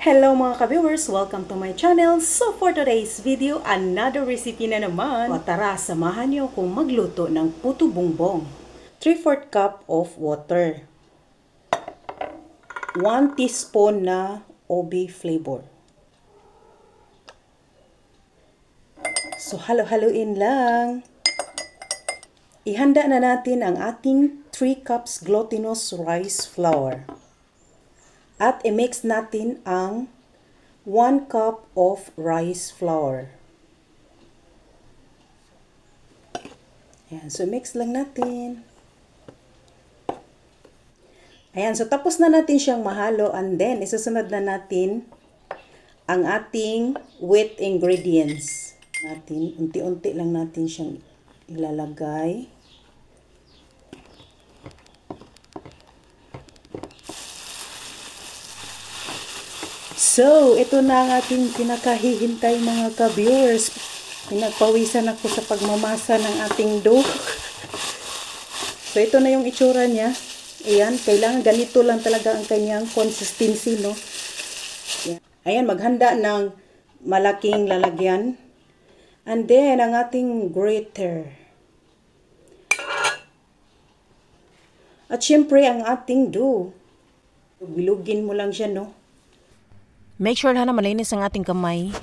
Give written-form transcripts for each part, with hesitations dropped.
Hello mga ka-viewers! Welcome to my channel. So for today's video, another recipe na naman. O tara, samahan niyo kung magluto ng puto bumbong. 3/4 cup of water. 1 teaspoon na OB flavor. So halo-haloin lang. Ihanda na natin ang ating 3 cups glutinous rice flour. At i-mix natin ang 1 cup of rice flour. Ayan, so mix lang natin. Ayan, so tapos na natin siyang mahalo and then isusunod na natin ang ating wet ingredients natin. Unti-unti lang natin siyang ilalagay. So, ito na ang ating pinakahihintay mga ka-viewers. Pinagpawisan ako sa pagmamasa ng ating dough. So, ito na yung itsura niya. Ayan, kailangan ganito lang talaga ang kanyang consistency, no? Ayan, maghanda ng malaking lalagyan. And then, ang ating grater. At syempre, ang ating dough. Bilugin mo lang siya, no? Make sure na malinis ang ating kamay.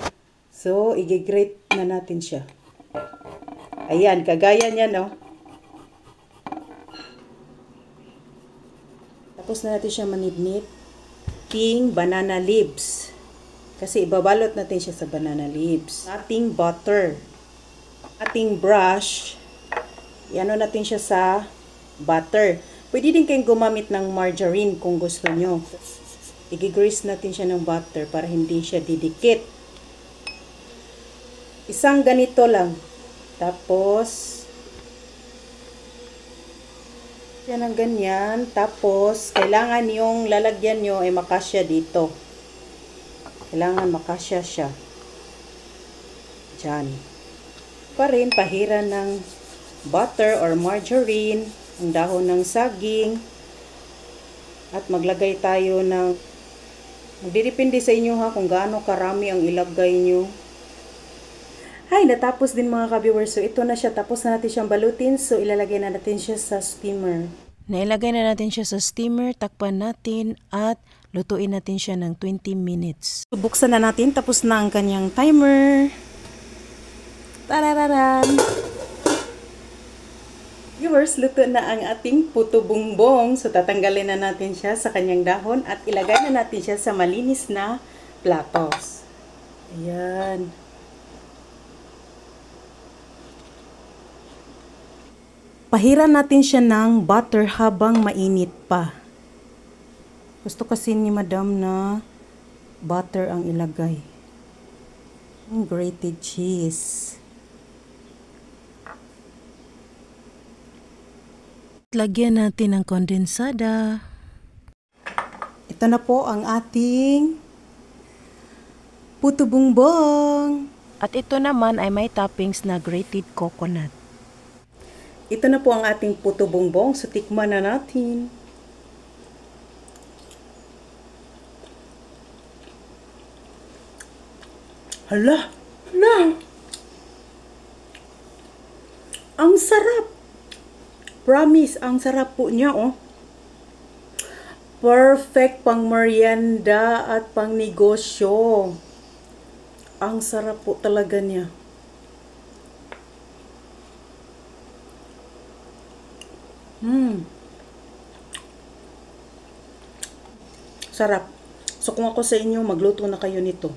So, i-grate na natin siya. Ayan, kagaya niya, no? Tapos na natin siya manidnit. Ating banana leaves. Kasi ibabalot natin siya sa banana leaves. Ating butter. Ating brush. Iano natin siya sa butter. Pwede din kayong gumamit ng margarine kung gusto nyo. I-grease natin siya ng butter para hindi siya didikit. Isang ganito lang. Tapos, yan ang ganyan. Tapos, kailangan yung lalagyan nyo ay makasya dito. Kailangan makasya siya. Diyan. Pa rin, pahiran ng butter or margarine, ang dahon ng saging, at maglagay tayo ng magdidepende sa inyo ha kung gaano karami ang ilagay nyo. Ay, natapos din mga ka-viewers. So, ito na siya. Tapos na natin siyang balutin. So, ilalagay na natin siya sa steamer. Nailagay na natin siya sa steamer, takpan natin at lutuin natin siya ng 20 minutes. So, buksan na natin. Tapos na ang kanyang timer. Tarararan! Viewers, luto na ang ating puto bumbong. So, tatanggalin na natin siya sa kanyang dahon at ilagay na natin siya sa malinis na platos. Ayan. Pahiran natin siya ng butter habang mainit pa. Gusto kasi ni Madam na butter ang ilagay. Grated cheese. Lagyan natin ng kondensada. Ito na po ang ating puto bumbong. At ito naman ay may toppings na grated coconut. Ito na po ang ating puto bumbong. So, tikman na natin. Hala! Hala! Ang sarap! Promise, ang sarap po niya, oh. Perfect pang merienda at pang negosyo. Ang sarap po talaga niya. Sarap. So, kung ako sa inyo, magluto na kayo nito.